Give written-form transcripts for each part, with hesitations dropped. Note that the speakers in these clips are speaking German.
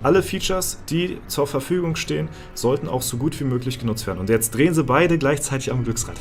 alle Features, die zur Verfügung stehen, sollten auch so gut wie möglich genutzt werden. Und jetzt drehen sie beide gleichzeitig am Glücksrad.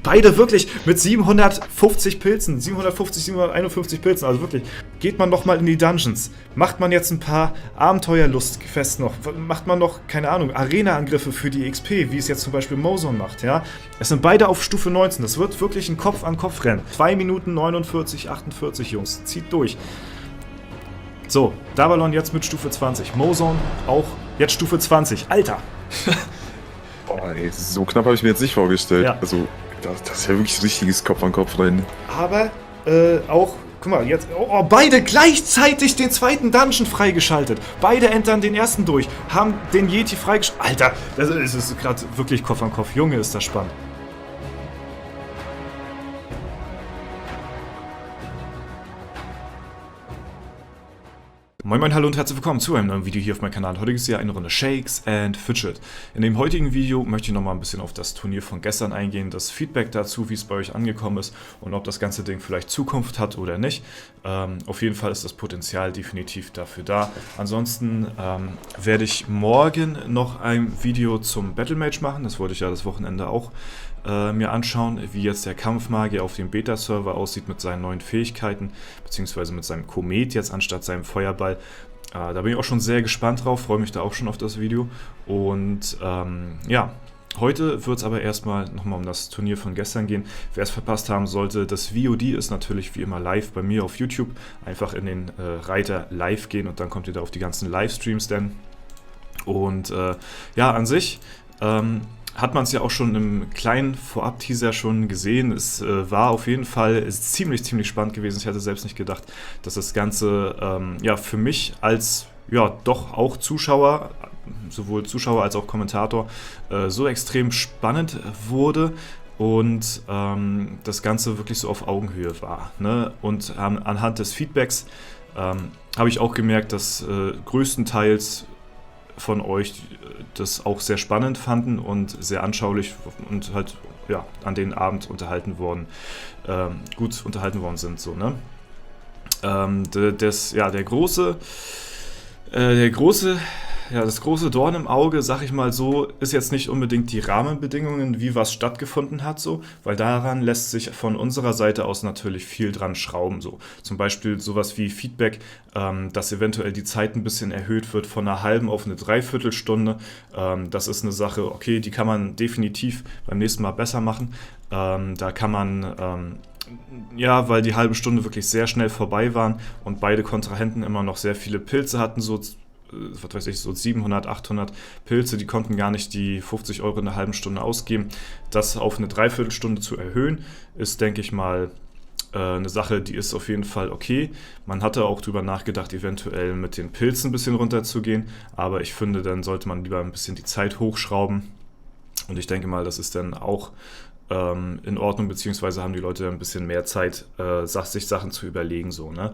Beide wirklich mit 750 Pilzen, 750, 751 Pilzen, also wirklich. Geht man nochmal in die Dungeons, macht man jetzt ein paar Abenteuerlustquests noch, macht man noch, keine Ahnung, Arena-Angriffe für die XP, wie es jetzt zum Beispiel Mozon macht, ja. Es sind beide auf Stufe 19, das wird wirklich ein Kopf-an-Kopf-Rennen. 2 Minuten 49, 48, Jungs, zieht durch. So, Davalon jetzt mit Stufe 20, Mozon auch jetzt Stufe 20, Alter! Boah, ey, so knapp habe ich mir jetzt nicht vorgestellt. Ja. Also, das ist ja wirklich ein richtiges Kopf-an-Kopf-Rennen. Aber auch, guck mal, jetzt, beide gleichzeitig den zweiten Dungeon freigeschaltet. Beide entern den ersten durch, haben den Yeti freigeschaltet. Alter, das ist gerade wirklich Kopf an Kopf. Junge, ist das spannend. Moin Moin, hallo und herzlich willkommen zu einem neuen Video hier auf meinem Kanal. Heute gibt es hier eine Runde Shakes and Fidget. In dem heutigen Video möchte ich nochmal ein bisschen auf das Turnier von gestern eingehen, das Feedback dazu, wie es bei euch angekommen ist und ob das ganze Ding vielleicht Zukunft hat oder nicht. Auf jeden Fall ist das Potenzial definitiv dafür da. Ansonsten werde ich morgen noch ein Video zum Battlemage machen. Das wollte ich ja das Wochenende auch mir anschauen, wie jetzt der Kampfmagier auf dem Beta-Server aussieht mit seinen neuen Fähigkeiten, beziehungsweise mit seinem Komet jetzt anstatt seinem Feuerball. Da bin ich auch schon sehr gespannt drauf, freue mich da auch schon auf das Video. Und ja, heute wird es aber erstmal nochmal um das Turnier von gestern gehen. Wer es verpasst haben sollte, das VOD ist natürlich wie immer live bei mir auf YouTube. Einfach in den Reiter Live gehen und dann kommt ihr da auf die ganzen Livestreams denn. Und ja, an sich hat man es ja auch schon im kleinen Vorab-Teaser schon gesehen. Es war auf jeden Fall ziemlich spannend gewesen. Ich hatte selbst nicht gedacht, dass das Ganze ja für mich als ja doch auch Zuschauer, sowohl Zuschauer als auch Kommentator, so extrem spannend wurde und das Ganze wirklich so auf Augenhöhe war. Ne? Und anhand des Feedbacks habe ich auch gemerkt, dass größtenteils von euch das auch sehr spannend fanden und sehr anschaulich und halt ja an den Abend unterhalten worden, gut unterhalten worden sind, so, ne? Das große Dorn im Auge, sag ich mal so, ist jetzt nicht unbedingt die Rahmenbedingungen, wie was stattgefunden hat, so, weil daran lässt sich von unserer Seite aus natürlich viel dran schrauben, so. Zum Beispiel sowas wie Feedback, dass eventuell die Zeit ein bisschen erhöht wird von einer halben auf eine Dreiviertelstunde. Das ist eine Sache, okay, die kann man definitiv beim nächsten Mal besser machen. Da kann man ja, weil die halbe Stunde wirklich sehr schnell vorbei waren und beide Kontrahenten immer noch sehr viele Pilze hatten, so was weiß ich, so 700, 800 Pilze, die konnten gar nicht die 50 € in einer halben Stunde ausgeben. Das auf eine Dreiviertelstunde zu erhöhen, ist, denke ich mal, eine Sache, die ist auf jeden Fall okay. Man hatte auch drüber nachgedacht, eventuell mit den Pilzen ein bisschen runterzugehen, aber ich finde, dann sollte man lieber ein bisschen die Zeit hochschrauben und ich denke mal, das ist dann auch in Ordnung, beziehungsweise haben die Leute ein bisschen mehr Zeit, sich Sachen zu überlegen, so, ne?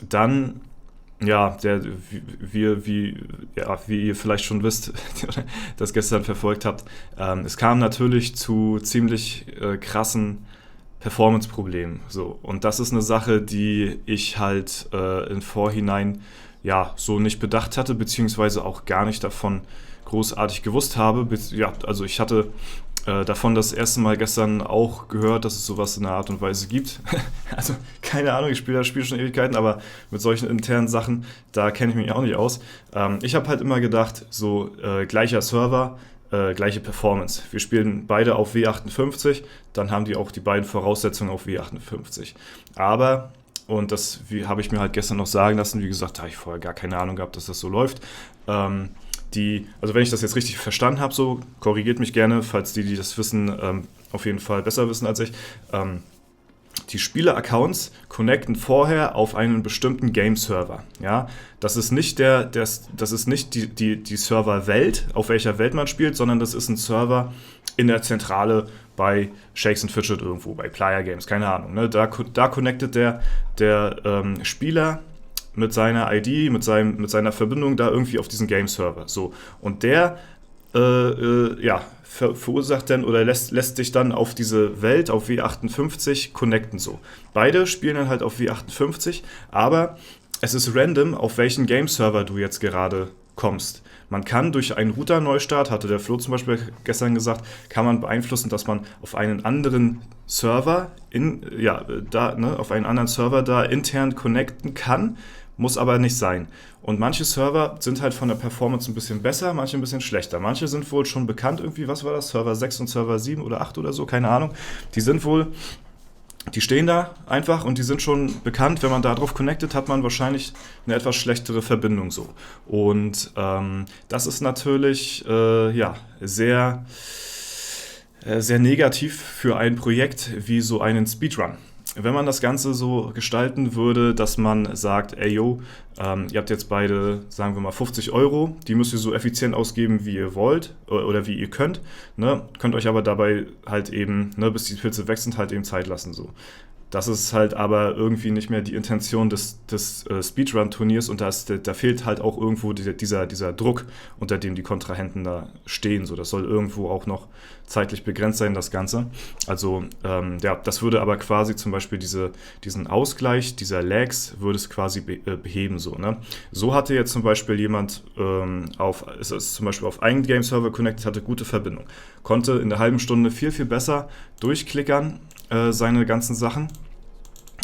Dann ja, wie ihr vielleicht schon wisst, das gestern verfolgt habt, es kam natürlich zu ziemlich krassen Performance-Problemen. So. Und das ist eine Sache, die ich halt im Vorhinein ja so nicht bedacht hatte, beziehungsweise auch gar nicht davon großartig gewusst habe. Ja, also ich hatte davon das erste Mal gestern auch gehört, dass es sowas in der Art und Weise gibt. Also keine Ahnung, ich spiele das Spiel schon Ewigkeiten, aber mit solchen internen Sachen, da kenne ich mich auch nicht aus. Ich habe halt immer gedacht, so gleicher Server, gleiche Performance. Wir spielen beide auf W58, dann haben die auch die beiden Voraussetzungen auf W58. Aber, und das habe ich mir halt gestern noch sagen lassen, wie gesagt, habe ich vorher gar keine Ahnung gehabt, dass das so läuft. Also wenn ich das jetzt richtig verstanden habe, so korrigiert mich gerne, falls die das wissen, auf jeden Fall besser wissen als ich. Die Spieler-Accounts connecten vorher auf einen bestimmten Game-Server. Ja? Das ist nicht die Server-Welt, auf welcher Welt man spielt, sondern das ist ein Server in der Zentrale bei Shakes and Fidget irgendwo, bei Player Games, keine Ahnung. Ne? Da connectet der Spieler mit seiner ID, mit seiner Verbindung da irgendwie auf diesen Game-Server. So. Und der verursacht dann oder lässt sich dann auf diese Welt, auf W58 connecten so. Beide spielen dann halt auf W58, aber es ist random, auf welchen Game-Server du jetzt gerade kommst. Man kann durch einen Router-Neustart, hatte der Flo zum Beispiel gestern gesagt, kann man beeinflussen, dass man auf einen anderen Server auf einen anderen Server da intern connecten kann, muss aber nicht sein. Und manche Server sind halt von der Performance ein bisschen besser, manche ein bisschen schlechter. Manche sind wohl schon bekannt irgendwie, was war das? Server 6 und Server 7 oder 8 oder so, keine Ahnung. Die stehen da einfach und die sind schon bekannt. Wenn man da drauf connectet, hat man wahrscheinlich eine etwas schlechtere Verbindung so. Und das ist natürlich sehr, sehr negativ für ein Projekt wie so einen Speedrun. Wenn man das Ganze so gestalten würde, dass man sagt, ey yo, ihr habt jetzt beide, sagen wir mal 50 Euro, die müsst ihr so effizient ausgeben, wie ihr wollt oder wie ihr könnt, ne? Könnt euch aber dabei halt eben, ne, bis die Pilze weg sind, halt eben Zeit lassen so. Das ist halt aber irgendwie nicht mehr die Intention des Speedrun-Turniers und da fehlt halt auch irgendwo dieser Druck, unter dem die Kontrahenten da stehen. So, das soll irgendwo auch noch zeitlich begrenzt sein, das Ganze. Also das würde aber quasi zum Beispiel diesen Ausgleich dieser Lags würde es quasi beheben. So, ne? So hatte jetzt zum Beispiel jemand zum Beispiel auf einen Game-Server connected, hatte gute Verbindung. Konnte in der halben Stunde viel, viel besser durchklickern, seine ganzen Sachen,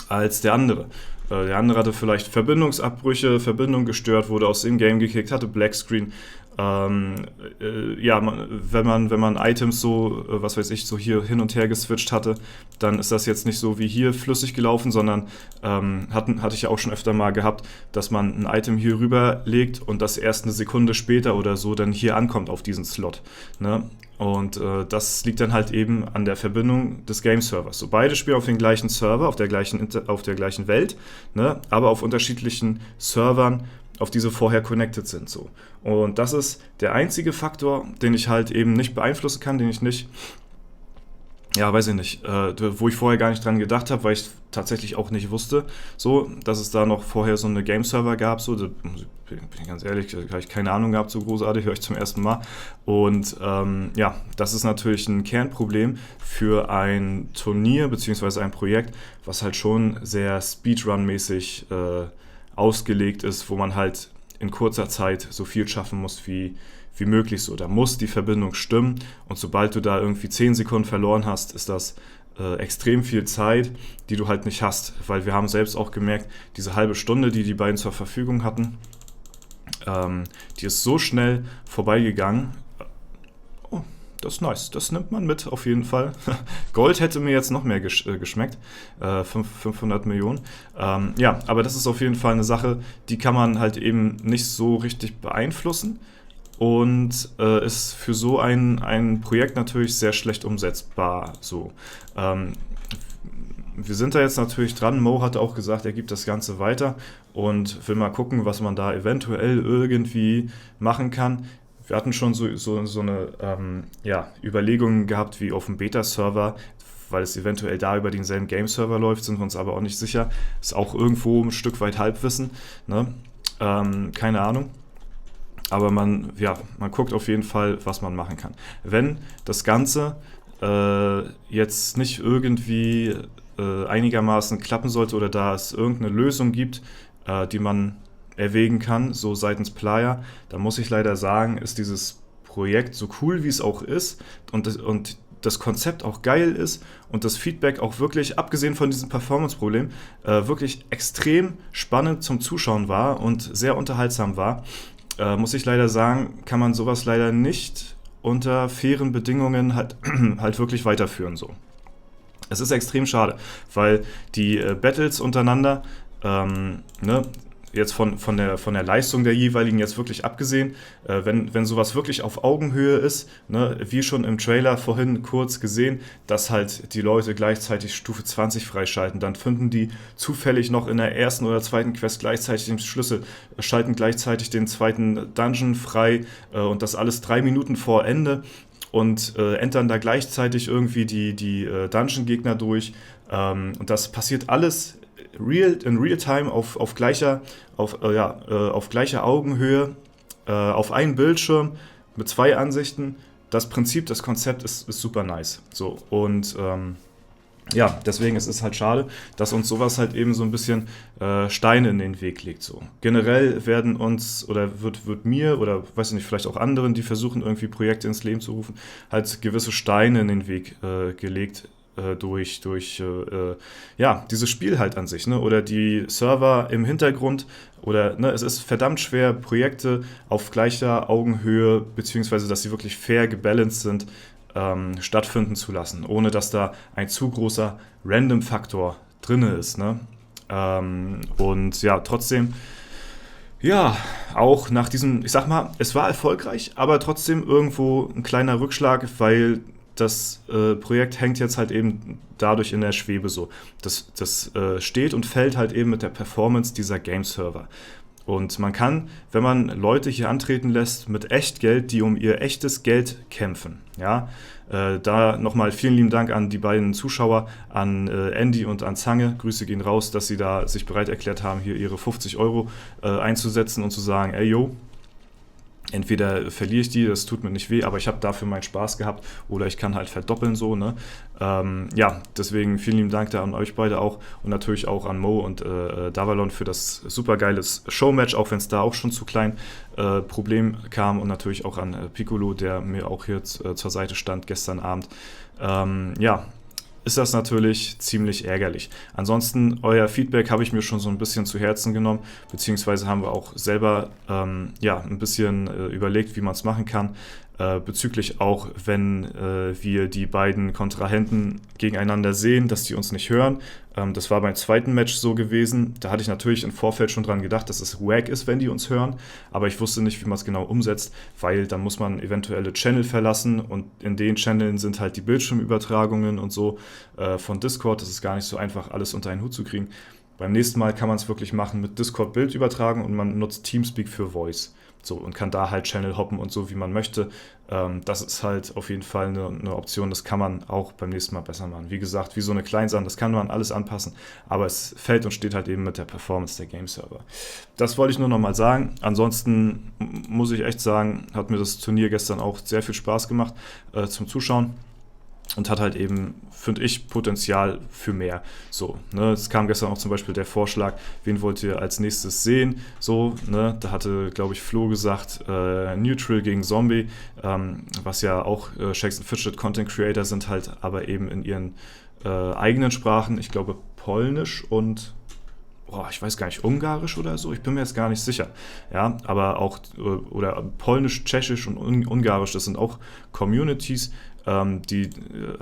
als der andere. Der andere hatte vielleicht Verbindungsabbrüche, Verbindung gestört, wurde aus dem Game gekickt, hatte Blackscreen. Wenn man Items so, was weiß ich, so hier hin und her geswitcht hatte, dann ist das jetzt nicht so wie hier flüssig gelaufen, sondern hatte ich ja auch schon öfter mal gehabt, dass man ein Item hier rüberlegt und das erst eine Sekunde später oder so dann hier ankommt auf diesen Slot. Ne? Und das liegt dann halt eben an der Verbindung des Game-Servers. So, beide spielen auf den gleichen Server, auf der gleichen Welt, ne? Aber auf unterschiedlichen Servern, auf die sie vorher connected sind. So. Und das ist der einzige Faktor, den ich halt eben nicht beeinflussen kann, den ich nicht, weiß ich nicht, wo ich vorher gar nicht dran gedacht habe, weil ich tatsächlich auch nicht wusste, so, dass es da noch vorher so eine Game-Server gab, so, da bin ich ganz ehrlich, da habe ich keine Ahnung gehabt, so großartig, höre ich zum ersten Mal. Und das ist natürlich ein Kernproblem für ein Turnier bzw. ein Projekt, was halt schon sehr Speedrun-mäßig ausgelegt ist, wo man halt in kurzer Zeit so viel schaffen muss wie möglich so. Da muss die Verbindung stimmen und sobald du da irgendwie 10 Sekunden verloren hast, ist das extrem viel Zeit, die du halt nicht hast, weil wir haben selbst auch gemerkt, diese halbe Stunde, die beiden zur Verfügung hatten, die ist so schnell vorbeigegangen. Oh, das ist nice, das nimmt man mit auf jeden Fall. Gold hätte mir jetzt noch mehr geschmeckt, 500 Millionen. Aber das ist auf jeden Fall eine Sache, die kann man halt eben nicht so richtig beeinflussen. Und ist für so ein Projekt natürlich sehr schlecht umsetzbar. So. Wir sind da jetzt natürlich dran. Mo hat auch gesagt, er gibt das Ganze weiter und will mal gucken, was man da eventuell irgendwie machen kann. Wir hatten schon so eine Überlegungen gehabt wie auf dem Beta-Server, weil es eventuell da über denselben Game-Server läuft, sind wir uns aber auch nicht sicher. Ist auch irgendwo ein Stück weit Halbwissen. Ne? Keine Ahnung. Aber man guckt auf jeden Fall, was man machen kann. Wenn das Ganze jetzt nicht irgendwie einigermaßen klappen sollte oder da es irgendeine Lösung gibt, die man erwägen kann, so seitens Playa, dann muss ich leider sagen, ist dieses Projekt so cool, wie es auch ist und das Konzept auch geil ist und das Feedback auch wirklich, abgesehen von diesem Performance-Problem, wirklich extrem spannend zum Zuschauen war und sehr unterhaltsam war, muss ich leider sagen, kann man sowas leider nicht unter fairen Bedingungen halt wirklich weiterführen. So. Es ist extrem schade, weil die Battles untereinander, jetzt von der Leistung der jeweiligen jetzt wirklich abgesehen, wenn sowas wirklich auf Augenhöhe ist, ne, wie schon im Trailer vorhin kurz gesehen, dass halt die Leute gleichzeitig Stufe 20 freischalten, dann finden die zufällig noch in der ersten oder zweiten Quest gleichzeitig den Schlüssel, schalten gleichzeitig den zweiten Dungeon frei und das alles 3 Minuten vor Ende und entern da gleichzeitig irgendwie die Dungeon-Gegner durch und das passiert alles in Real-Time auf gleicher Augenhöhe, auf einem Bildschirm mit 2 Ansichten. Das Prinzip, das Konzept ist super nice. So, und ja, deswegen es ist halt schade, dass uns sowas halt eben so ein bisschen Steine in den Weg legt. So. Generell werden uns oder wird mir oder weiß ich nicht, vielleicht auch anderen, die versuchen irgendwie Projekte ins Leben zu rufen, halt gewisse Steine in den Weg gelegt durch ja, dieses Spiel halt an sich, ne? Oder die Server im Hintergrund oder ne, es ist verdammt schwer, Projekte auf gleicher Augenhöhe, beziehungsweise dass sie wirklich fair gebalanced sind, stattfinden zu lassen, ohne dass da ein zu großer Random-Faktor drin ist. Ne? Und ja, trotzdem, ja, auch nach diesem, ich sag mal, es war erfolgreich, aber trotzdem irgendwo ein kleiner Rückschlag, weil das Projekt hängt jetzt halt eben dadurch in der Schwebe so. Das steht und fällt halt eben mit der Performance dieser Game-Server. Und man kann, wenn man Leute hier antreten lässt mit Echtgeld, die um ihr echtes Geld kämpfen, ja, da nochmal vielen lieben Dank an die beiden Zuschauer, an Andy und an Zange. Grüße gehen raus, dass sie da sich bereit erklärt haben, hier ihre 50 Euro einzusetzen und zu sagen, ey yo, entweder verliere ich die, das tut mir nicht weh, aber ich habe dafür meinen Spaß gehabt oder ich kann halt verdoppeln so, ne? Ja, deswegen vielen lieben Dank da an euch beide auch und natürlich auch an Mo und Davalon für das supergeiles Showmatch, auch wenn es da auch schon zu klein Problem kam und natürlich auch an Piccolo, der mir auch hier zur Seite stand gestern Abend. Ja, ist das natürlich ziemlich ärgerlich. Ansonsten, euer Feedback habe ich mir schon so ein bisschen zu Herzen genommen, beziehungsweise haben wir auch selber ja, ein bisschen überlegt, wie man es machen kann. Bezüglich auch, wenn wir die beiden Kontrahenten gegeneinander sehen, dass die uns nicht hören. Das war beim zweiten Match so gewesen. Da hatte ich natürlich im Vorfeld schon dran gedacht, dass es wack ist, wenn die uns hören. Aber ich wusste nicht, wie man es genau umsetzt, weil dann muss man eventuelle Channel verlassen und in den Channeln sind halt die Bildschirmübertragungen und so von Discord. Das ist gar nicht so einfach, alles unter einen Hut zu kriegen. Beim nächsten Mal kann man es wirklich machen mit Discord Bild übertragen und man nutzt Teamspeak für Voice. So, und kann da halt Channel hoppen und so, wie man möchte. Das ist halt auf jeden Fall eine Option, das kann man auch beim nächsten Mal besser machen. Wie gesagt, wie so eine Kleinsache, das kann man alles anpassen, aber es fällt und steht halt eben mit der Performance der Game-Server. Das wollte ich nur nochmal sagen. Ansonsten muss ich echt sagen, hat mir das Turnier gestern auch sehr viel Spaß gemacht zum Zuschauen. Und hat halt eben, finde ich, Potenzial für mehr. So, ne, es kam gestern auch zum Beispiel der Vorschlag, wen wollt ihr als nächstes sehen? So, ne, da hatte, glaube ich, Flo gesagt, Neutral gegen Zombie, was ja auch Shakes and Fidget Content Creator sind halt, aber eben in ihren eigenen Sprachen, ich glaube Polnisch und ich weiß gar nicht, Ungarisch oder so, ich bin mir jetzt gar nicht sicher. Ja, aber auch, oder Polnisch, Tschechisch und Ungarisch, das sind auch Communities, die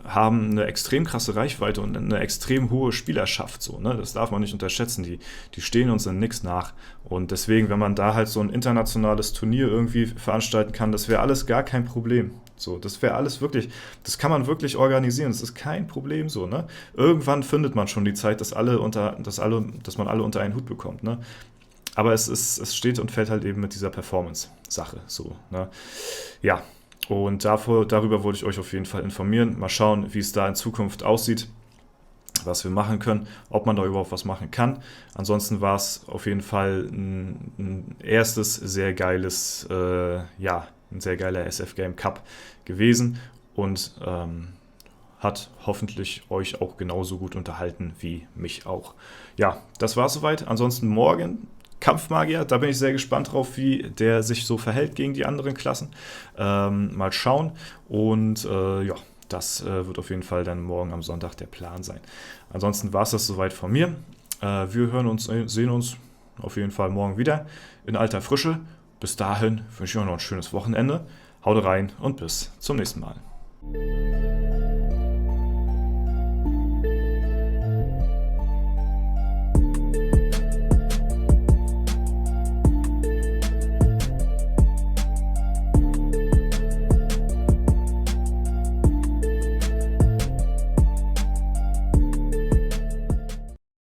haben eine extrem krasse Reichweite und eine extrem hohe Spielerschaft. So, ne? Das darf man nicht unterschätzen. Die stehen uns in nichts nach. Und deswegen, wenn man da halt so ein internationales Turnier irgendwie veranstalten kann, das wäre alles gar kein Problem. So, das wäre alles wirklich, das kann man wirklich organisieren. Das ist kein Problem so, ne? Irgendwann findet man schon die Zeit, dass man alle unter einen Hut bekommt, ne? Aber es steht und fällt halt eben mit dieser Performance-Sache. So, ne? Ja. Und darüber wollte ich euch auf jeden Fall informieren. Mal schauen, wie es da in Zukunft aussieht, was wir machen können, ob man da überhaupt was machen kann. Ansonsten war es auf jeden Fall ein erstes sehr geiles, ein sehr geiler SF Game Cup gewesen und hat hoffentlich euch auch genauso gut unterhalten wie mich auch. Ja, das war soweit. Ansonsten morgen Kampfmagier, da bin ich sehr gespannt drauf, wie der sich so verhält gegen die anderen Klassen. Mal schauen. Und ja, das wird auf jeden Fall dann morgen am Sonntag der Plan sein. Ansonsten war es das soweit von mir. Wir sehen uns auf jeden Fall morgen wieder in alter Frische. Bis dahin wünsche ich euch noch ein schönes Wochenende. Haut rein und bis zum nächsten Mal.